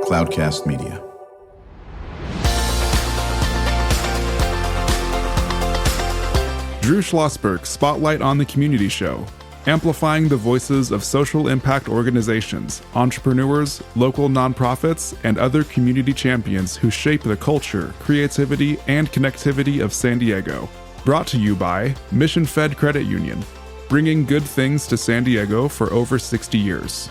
Cloudcast Media. Drew Schlosberg Spotlight on the Community Show, amplifying the voices of social impact organizations, entrepreneurs, local nonprofits, and other community champions who shape the culture, creativity, and connectivity of San Diego. Brought to you by Mission Fed Credit Union, bringing good things to San Diego for over 60 years.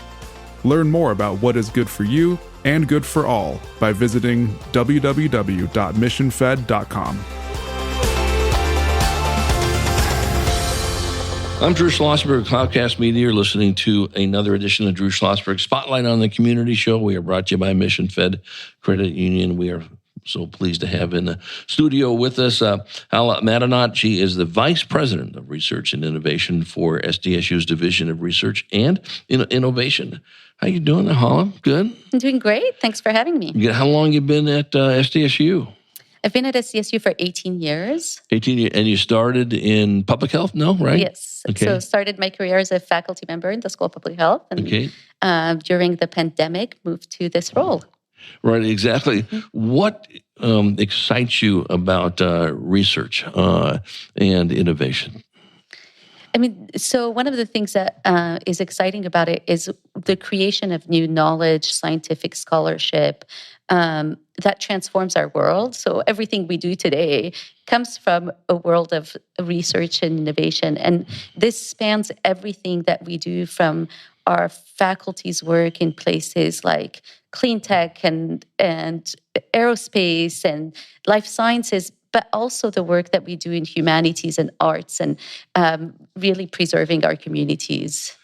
Learn more about what is good for you and good for all by visiting www.missionfed.com. I'm Drew Schlosberg, Cloudcast Media. You're listening to another edition of Drew Schlosberg Spotlight on the Community Show. We are brought to you by Mission Fed Credit Union. We are so pleased to have in the studio with us Hala Madanat. She is the Vice President of Research and Innovation for SDSU's Division of Research and Innovation. How you doing, Hala? Good? I'm doing great. Thanks for having me. How long you been at SDSU? I've been at SDSU for 18 years. 18 years. And you started in public health? No, right? Yes. Okay. So started my career as a faculty member in the School of Public Health. And during the pandemic, moved to this role. Right, exactly. Mm-hmm. What excites you about research and innovation? I mean, so one of the things that is exciting about it is the creation of new knowledge, scientific scholarship, that transforms our world. So everything we do today comes from a world of research and innovation. And this spans everything that we do, from our faculty's work in places like clean tech and aerospace and life sciences, but also the work that we do in humanities and arts and really preserving our communities.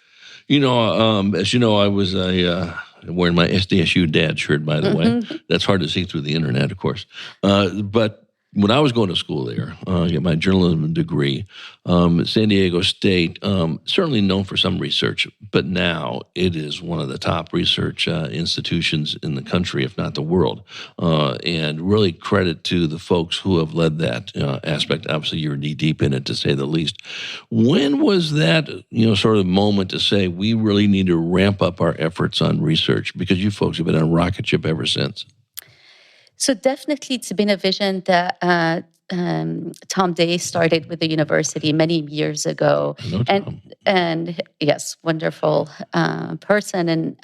You know, as you know, I was wearing my SDSU dad shirt, by the way. That's hard to see through the internet, of course. But when I was going to school there, get my journalism degree, San Diego State, certainly known for some research, but now it is one of the top research institutions in the country, if not the world. And really credit to the folks who have led that aspect. Obviously, you're knee deep in it, to say the least. When was that, sort of moment to say we really need to ramp up our efforts on research? Because you folks have been on a rocket ship ever since. So definitely it's been a vision that Tom Day started with the university many years ago. And yes, wonderful person, and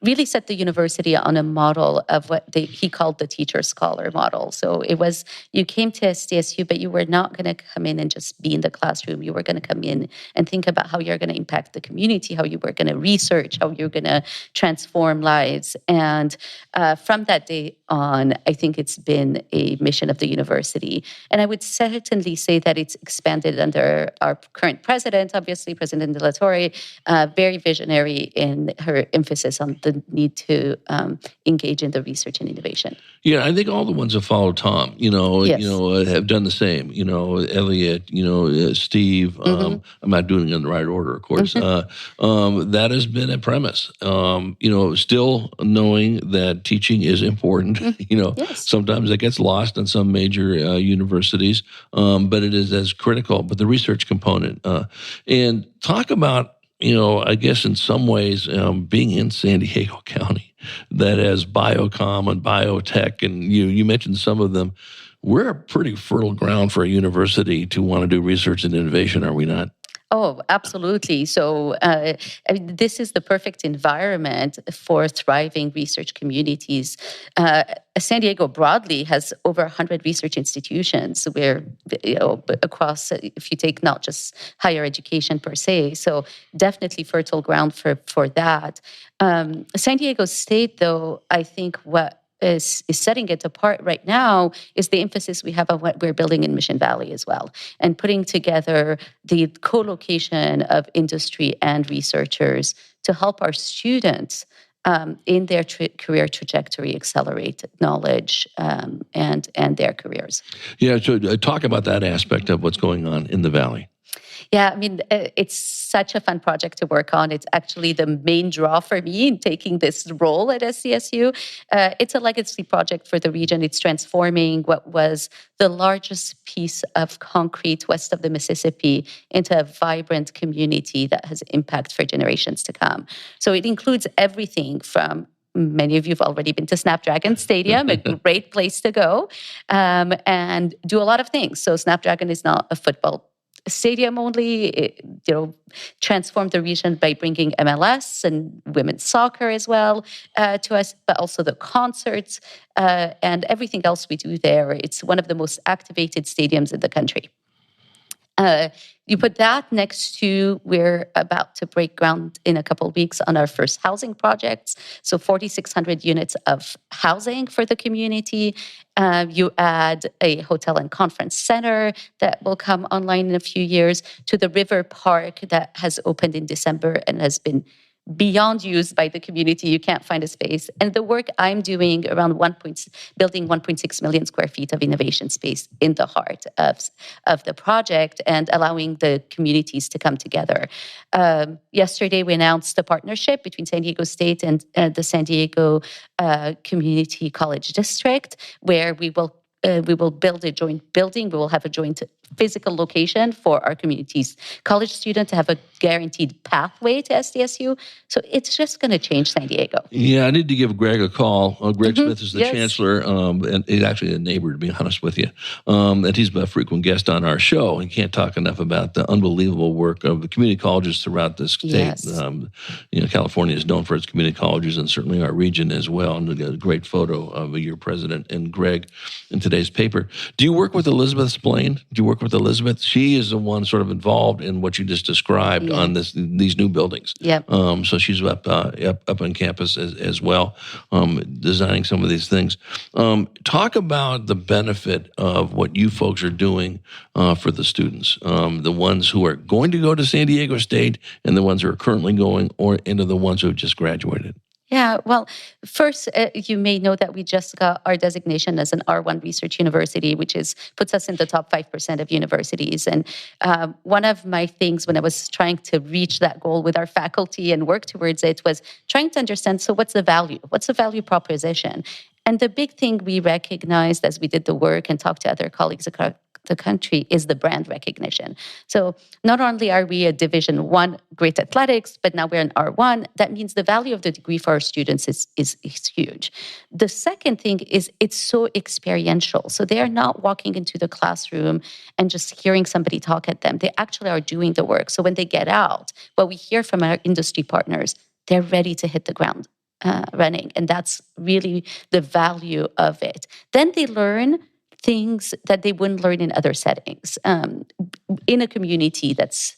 really set the university on a model of what he called the teacher-scholar model. So it was, you came to SDSU, but you were not going to come in and just be in the classroom. You were going to come in and think about how you're going to impact the community, how you were going to research, how you're going to transform lives. And from that day on, I think it's been a mission of the university. And I would certainly say that it's expanded under our current president, obviously, President De La Torre, very visionary in her emphasis on the need to engage in the research and innovation. Yeah, I think all the ones that follow Tom, Yes. Have done the same. Elliot, Steve. I'm not doing it in the right order, of course. That has been a premise. Still knowing that teaching is important. Yes. Sometimes it gets lost in some major universities, but it is as critical. But the research component, and talk about, I guess in some ways, being in San Diego County, that has biocom and biotech, and you mentioned some of them. We're a pretty fertile ground for a university to want to do research and innovation, are we not? Oh, absolutely. So this is the perfect environment for thriving research communities. San Diego broadly has over 100 research institutions where, across, if you take not just higher education per se, so definitely fertile ground for that. San Diego State, though, I think what is setting it apart right now is the emphasis we have on what we're building in Mission Valley as well, and putting together the co-location of industry and researchers to help our students in their career trajectory accelerate knowledge and their careers. Yeah, so talk about that aspect of what's going on in the Valley. Yeah, I mean, it's such a fun project to work on. It's actually the main draw for me in taking this role at SDSU. It's a legacy project for the region. It's transforming what was the largest piece of concrete west of the Mississippi into a vibrant community that has impact for generations to come. So it includes everything from many of you have already been to Snapdragon Stadium, a great place to go, and do a lot of things. So Snapdragon is not a football stadium only. It, transformed the region by bringing MLS and women's soccer as well to us, but also the concerts and everything else we do there. It's one of the most activated stadiums in the country. You put that next to, we're about to break ground in a couple of weeks on our first housing projects. So 4,600 units of housing for the community. You add a hotel and conference center that will come online in a few years, to the river park that has opened in December and has been beyond used by the community. You can't find a space. And the work I'm doing around building 1.6 million square feet of innovation space in the heart of the project and allowing the communities to come together. Yesterday, we announced a partnership between San Diego State and the San Diego Community College District, where we will build a joint building. We will have a joint physical location for our community's college students to have a guaranteed pathway to SDSU. So it's just going to change San Diego. Yeah, I need to give Greg a call. Greg Smith is the chancellor, and he's actually a neighbor, to be honest with you. And he's been a frequent guest on our show. He can't talk enough about the unbelievable work of the community colleges throughout the state. Yes. California is known for its community colleges, and certainly our region as well. And a great photo of your president and Greg in today's paper. Do you work with Elizabeth Splain? Do you work with Elizabeth? She is the one sort of involved in what you just described on these new buildings. Yep. So she's up on campus as well, designing some of these things. Talk about the benefit of what you folks are doing for the students, the ones who are going to go to San Diego State and the ones who are currently going, or into the ones who have just graduated. Yeah, well, first, you may know that we just got our designation as an R1 research university, which puts us in the top 5% of universities. And one of my things when I was trying to reach that goal with our faculty and work towards it was trying to understand, so what's the value? What's the value proposition? And the big thing we recognized as we did the work and talked to other colleagues across the country is the brand recognition. So not only are we a Division I great athletics, but now we're an R1. That means the value of the degree for our students is huge. The second thing is it's so experiential. So they are not walking into the classroom and just hearing somebody talk at them. They actually are doing the work. So when they get out, what we hear from our industry partners, they're ready to hit the ground running. And that's really the value of it. Then they learn things that they wouldn't learn in other settings. In a community that's,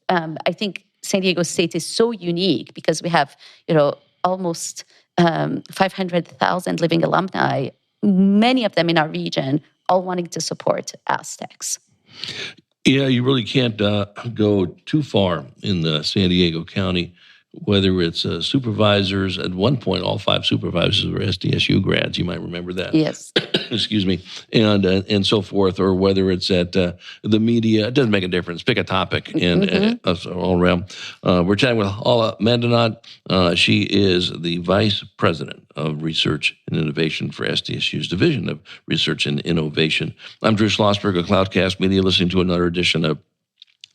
I think San Diego State is so unique because we have, almost 500,000 living alumni, many of them in our region, all wanting to support Aztecs. Yeah, you really can't go too far in the San Diego County, whether it's supervisors. At one point, all 5 supervisors were SDSU grads. You might remember that. Yes. Excuse me. And so forth, or whether it's at the media. It doesn't make a difference. Pick a topic and all around. We're chatting with Hala Madanat. She is the Vice President of Research and Innovation for SDSU's Division of Research and Innovation. I'm Drew Schlosberg of Cloudcast Media, listening to another edition of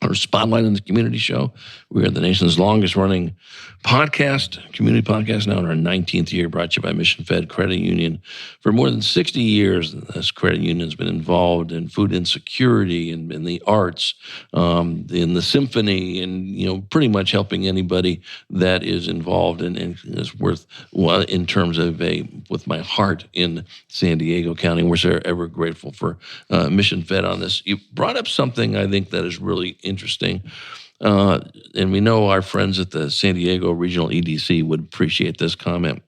our Spotlight in the Community Show. We are the nation's longest-running community podcast, now in our 19th year, brought to you by Mission Fed Credit Union. For more than 60 years, this credit union has been involved in food insecurity and in the arts, in the symphony, and pretty much helping anybody that is involved and is worth in terms of with my heart in San Diego County. We're so ever grateful for Mission Fed on this. You brought up something I think that is really interesting. And we know our friends at the San Diego Regional EDC would appreciate this comment.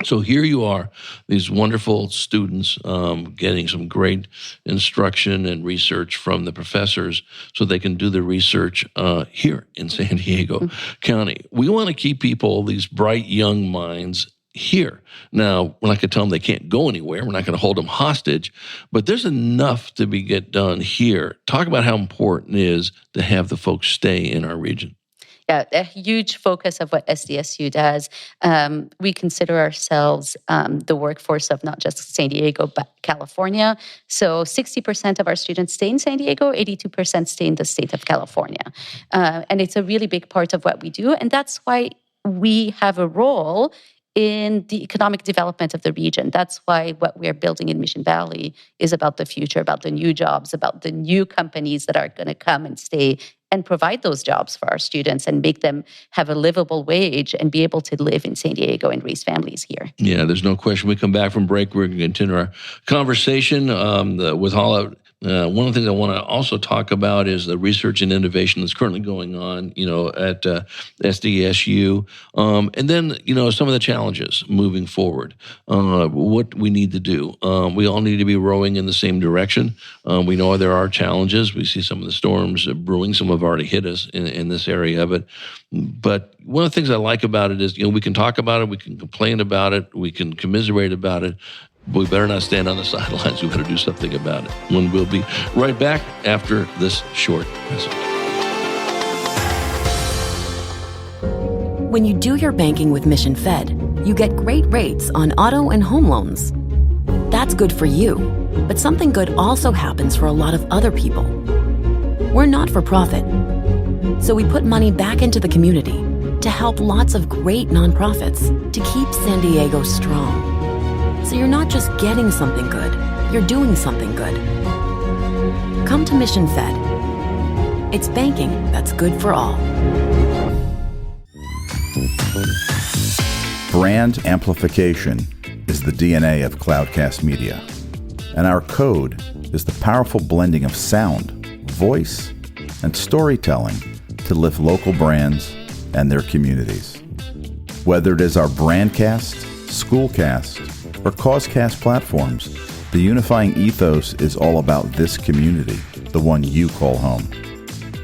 So here you are, these wonderful students getting some great instruction and research from the professors so they can do the research here in San Diego County. We want to keep these bright young minds here. Now, we're not going to tell them they can't go anywhere. We're not going to hold them hostage, but there's enough to get done here. Talk about how important it is to have the folks stay in our region. Yeah, a huge focus of what SDSU does. We consider ourselves the workforce of not just San Diego, but California. So 60% of our students stay in San Diego, 82% stay in the state of California. And it's a really big part of what we do. And that's why we have a role in the economic development of the region. That's why what we're building in Mission Valley is about the future, about the new jobs, about the new companies that are going to come and stay and provide those jobs for our students and make them have a livable wage and be able to live in San Diego and raise families here. Yeah, there's no question. We come back from break, we're going to continue our conversation with Hala. One of the things I want to also talk about is the research and innovation that's currently going on, at SDSU, and then, some of the challenges moving forward, what we need to do. We all need to be rowing in the same direction. We know there are challenges. We see some of the storms brewing. Some have already hit us in this area, but one of the things I like about it is, we can talk about it, we can complain about it, we can commiserate about it, but we better not stand on the sidelines. We've got to do something about it. And we'll be right back after this short message. When you do your banking with Mission Fed, you get great rates on auto and home loans. That's good for you, but something good also happens for a lot of other people. We're not for profit, so we put money back into the community to help lots of great nonprofits to keep San Diego strong. So you're not just getting something good, you're doing something good. Come to Mission Fed. It's banking that's good for all. Brand amplification is the DNA of Cloudcast Media, and our code is the powerful blending of sound, voice, and storytelling to lift local brands and their communities. Whether it is our Brandcast, Schoolcast, or Causecast platforms, the unifying ethos is all about this community, the one you call home.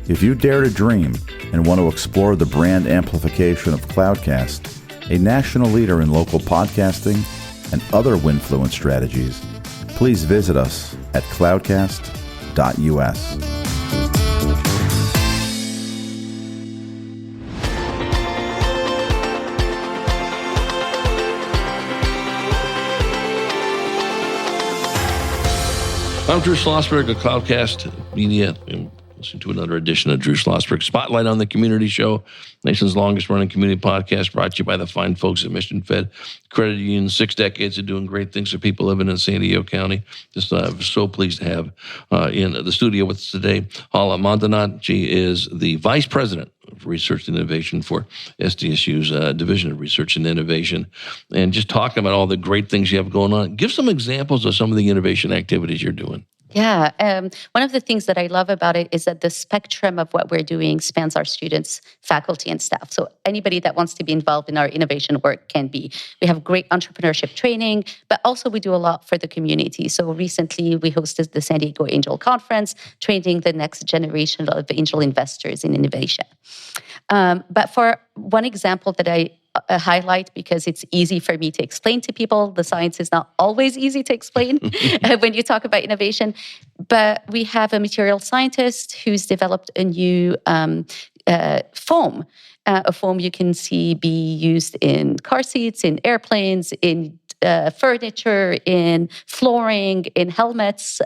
If you dare to dream and want to explore the brand amplification of Cloudcast, a national leader in local podcasting and other Winfluence strategies, please visit us at cloudcast.us. I'm Drew Schlosberg of Cloudcast Media. And listen to another edition of Drew Schlosberg Spotlight on the Community Show, nation's longest running community podcast, brought to you by the fine folks at Mission Fed Credit Union. 6 decades of doing great things for people living in San Diego County. Just so pleased to have in the studio with us today Hala Madanat. She is the Vice President of Research and Innovation for SDSU's Division of Research and Innovation. And just talking about all the great things you have going on. Give some examples of some of the innovation activities you're doing. Yeah. One of the things that I love about it is that the spectrum of what we're doing spans our students, faculty, and staff. So anybody that wants to be involved in our innovation work can be. We have great entrepreneurship training, but also we do a lot for the community. So recently we hosted the San Diego Angel Conference, training the next generation of angel investors in innovation. But for one example that I highlight, because it's easy for me to explain to people. The science is not always easy to explain when you talk about innovation. But we have a material scientist who's developed a new foam. A foam you can see be used in car seats, in airplanes, in furniture, in flooring, in helmets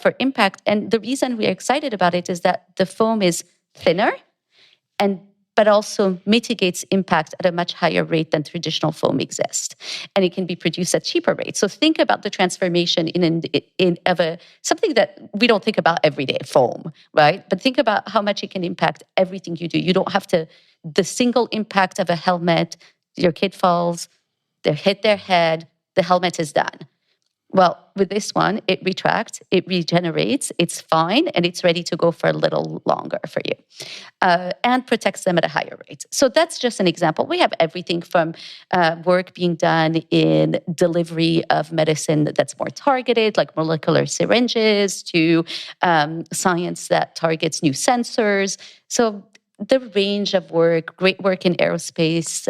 for impact. And the reason we're excited about it is that the foam is thinner but also mitigates impact at a much higher rate than traditional foam exists. And it can be produced at cheaper rates. So think about the transformation of something that we don't think about every day, foam, right? But think about how much it can impact everything you do. You don't have to, the single impact of a helmet, your kid falls, they hit their head, the helmet is done. Well, with this one, it retracts, it regenerates, it's fine, and it's ready to go for a little longer for you, and protects them at a higher rate. So that's just an example. We have everything from work being done in delivery of medicine that's more targeted, like molecular syringes, to science that targets new sensors. So the range of work, great work in aerospace,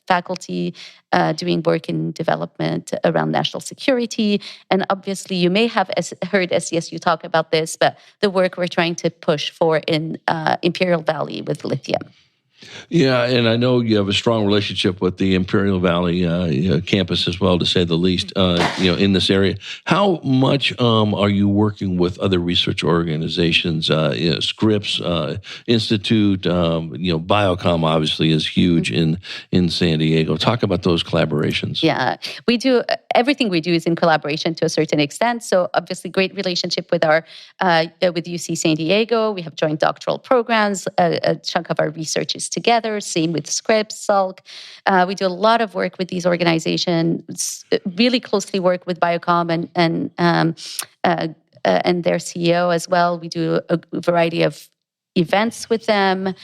faculty doing work in development around national security. And obviously, you may have heard SDSU talk about this, but the work we're trying to push for in Imperial Valley with lithium. Yeah, and I know you have a strong relationship with the Imperial Valley campus as well, to say the least, in this area. How much are you working with other research organizations, Scripps Institute, Biocom obviously is huge in San Diego. Talk about those collaborations. Yeah, we do, everything we do is in collaboration to a certain extent. So obviously great relationship with our with UC San Diego. We have joint doctoral programs. A chunk of our research is together. Same with Scripps, Salk. We do a lot of work with these organizations. Really closely work with Biocom and their CEO as well. We do a variety of events with them,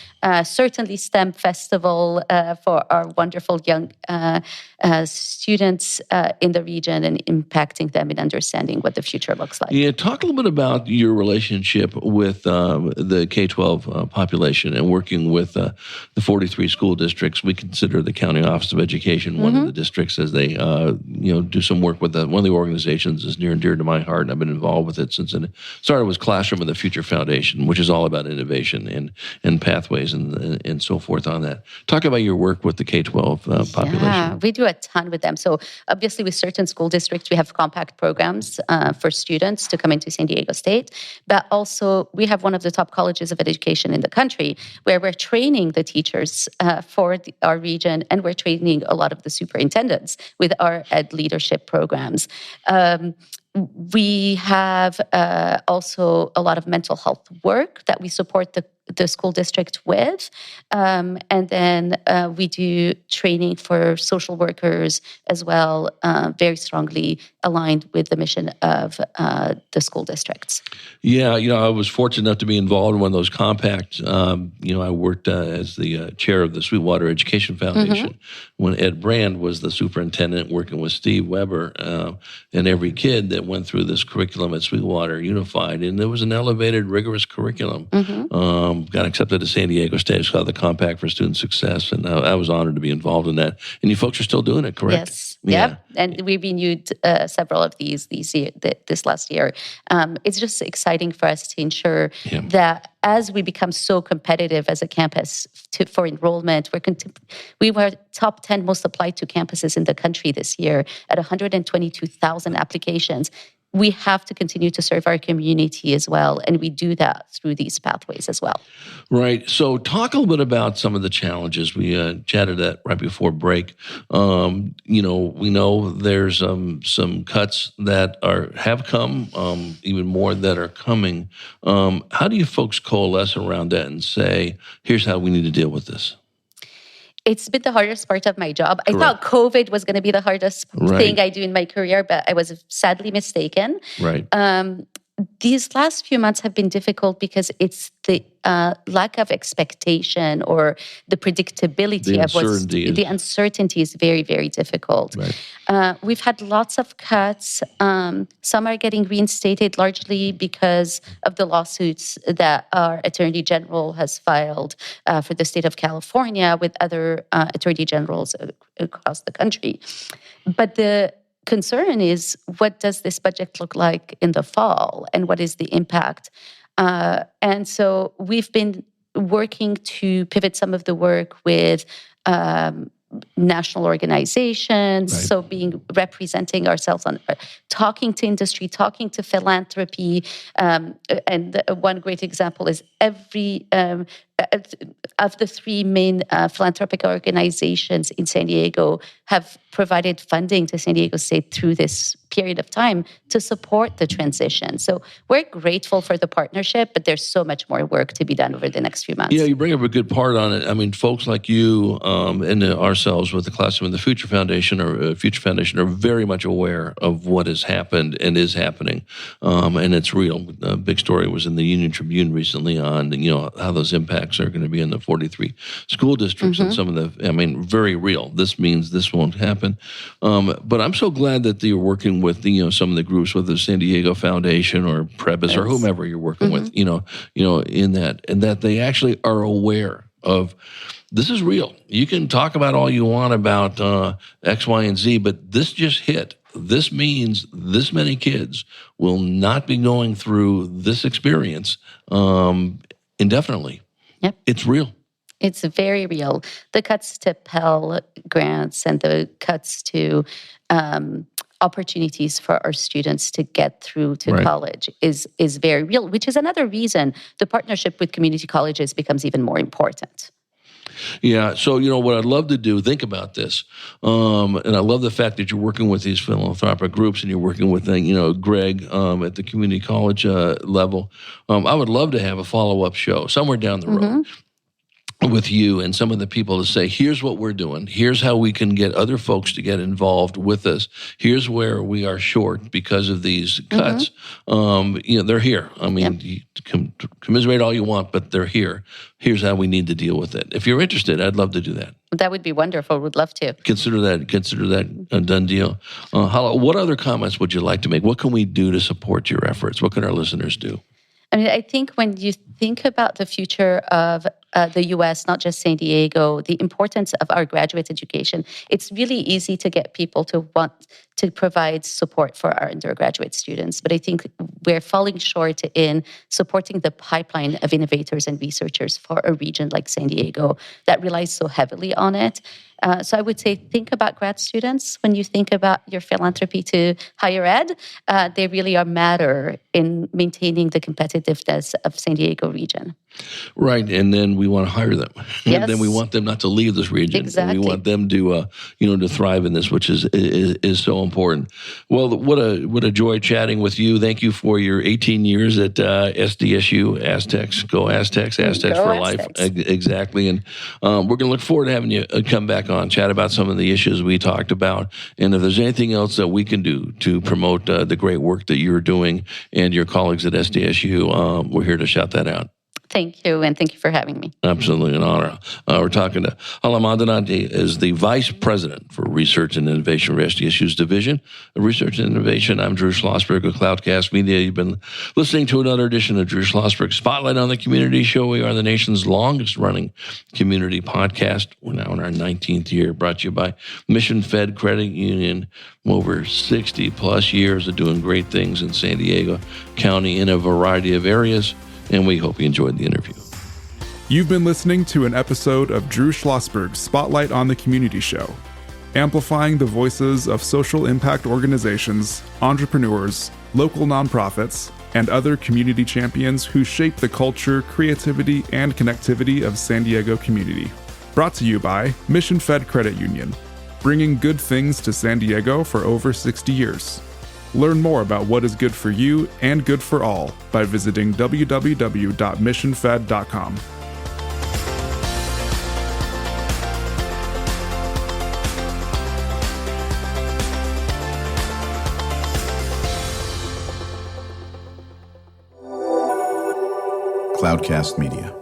certainly STEM Festival for our wonderful young students in the region and impacting them in understanding what the future looks like. Yeah, talk a little bit about your relationship with the K-12 population and working with the 43 school districts. We consider the County Office of Education one of the districts, as they do some work with one of the organizations is near and dear to my heart, and I've been involved with it since it started. Was Classroom of the Future Foundation, which is all about innovation and pathways and so forth on that. Talk about your work with the K-12 population. Yeah, we do a ton with them. So obviously with certain school districts, we have compact programs for students to come into San Diego State. But also we have one of the top colleges of education in the country where we're training the teachers for our region, and we're training a lot of the superintendents with our ed leadership programs. We have also a lot of mental health work that we support the school district with. And then we do training for social workers as well, very strongly aligned with the mission of the school districts. Yeah, I was fortunate enough to be involved in one of those compacts. I worked as the chair of the Sweetwater Education Foundation when Ed Brand was the superintendent, working with Steve Weber, and every kid that went through this curriculum at Sweetwater Unified. And there was an elevated, rigorous curriculum. Got accepted to San Diego State. It's called the Compact for Student Success, and I was honored to be involved in that. And you folks are still doing it, correct? Yes. Yeah. Yep. And we renewed several of these this last year. It's just exciting for us to ensure that as we become so competitive as a campus for enrollment, we were top 10 most applied to campuses in the country this year at 122,000 applications. We have to continue to serve our community as well, and we do that through these pathways as well. Right. So talk a little bit about some of the challenges. We chatted that right before break. We know there's some cuts that have come, even more that are coming. How do you folks coalesce around that and say, here's how we need to deal with this? It's been the hardest part of my job. I thought COVID was going to be the hardest thing I do in my career, but I was sadly mistaken. Right. These last few months have been difficult because it's the lack of expectation or the predictability the uncertainty is very, very difficult. Right. We've had lots of cuts. Some are getting reinstated largely because of the lawsuits that our Attorney General has filed for the state of California with other Attorney Generals across the country. But the concern is, what does this budget look like in the fall, and what is the impact? And so we've been working to pivot some of the work with national organizations, so representing ourselves on talking to industry, talking to philanthropy, and one great example is every of the three main philanthropic organizations in San Diego have provided funding to San Diego State through this period of time to support the transition. So we're grateful for the partnership, but there's so much more work to be done over the next few months. Yeah, you bring up a good part on it. I mean, folks like you and ourselves with the Classroom of the Future Foundation are very much aware of what has happened and is happening, and it's real. A big story was in the Union Tribune recently on how those impacts are going to be in the 43 school districts and some of the, very real. This means this won't happen. But I'm so glad that you're working with some of the groups, whether the San Diego Foundation or Prebis or whomever you're working with, in that, and that they actually are aware of this is real. You can talk about all you want about X, Y, and Z, but this just hit. This means this many kids will not be going through this experience indefinitely. Yep. It's real. It's very real. The cuts to Pell grants and the cuts to opportunities for our students to get through to college is very real, which is another reason the partnership with community colleges becomes even more important. Yeah. So, what I'd love to do, think about this. And I love the fact that you're working with these philanthropic groups and you're working with, Greg at the community college level. I would love to have a follow-up show somewhere down the road with you and some of the people to say, here's what we're doing. Here's how we can get other folks to get involved with us. Here's where we are short because of these cuts. They're here. I mean, you can commiserate all you want, but they're here. Here's how we need to deal with it. If you're interested, I'd love to do that. That would be wonderful. Would love to. Consider that a done deal. Hala, what other comments would you like to make? What can we do to support your efforts? What can our listeners do? I mean, I think when you think about the future of the U.S., not just San Diego, the importance of our graduate education, it's really easy to get people to want to provide support for our undergraduate students. But I think we're falling short in supporting the pipeline of innovators and researchers for a region like San Diego that relies so heavily on it. So I would say think about grad students when you think about your philanthropy to higher ed. They really are matter in maintaining the competitiveness of San Diego region. Right, and then we want to hire them. Yes. And then we want them not to leave this region. Exactly. And we want them to, to thrive in this, which is so important. Well, what a joy chatting with you. Thank you for your 18 years at SDSU, Aztecs. Go Aztecs, Aztecs for life. Exactly. And we're going to look forward to having you come back on, chat about some of the issues we talked about. And if there's anything else that we can do to promote the great work that you're doing and your colleagues at SDSU, we're here to shout that out. Thank you, and thank you for having me. Absolutely an honor. We're talking to Hala Madanat, is the Vice President for Research and Innovation for SDSU's Division of Research and Innovation. I'm Drew Schlosberg of Cloudcast Media. You've been listening to another edition of Drew Schlosberg Spotlight on the Community Show. We are the nation's longest-running community podcast. We're now in our 19th year, brought to you by Mission Fed Credit Union. Over 60-plus years of doing great things in San Diego County in a variety of areas. And we hope you enjoyed the interview. You've been listening to an episode of Drew Schlosberg's Spotlight on the Community Show, amplifying the voices of social impact organizations, entrepreneurs, local nonprofits, and other community champions who shape the culture, creativity, and connectivity of San Diego community. Brought to you by Mission Fed Credit Union, bringing good things to San Diego for over 60 years. Learn more about what is good for you and good for all by visiting www.missionfed.com. Cloudcast Media.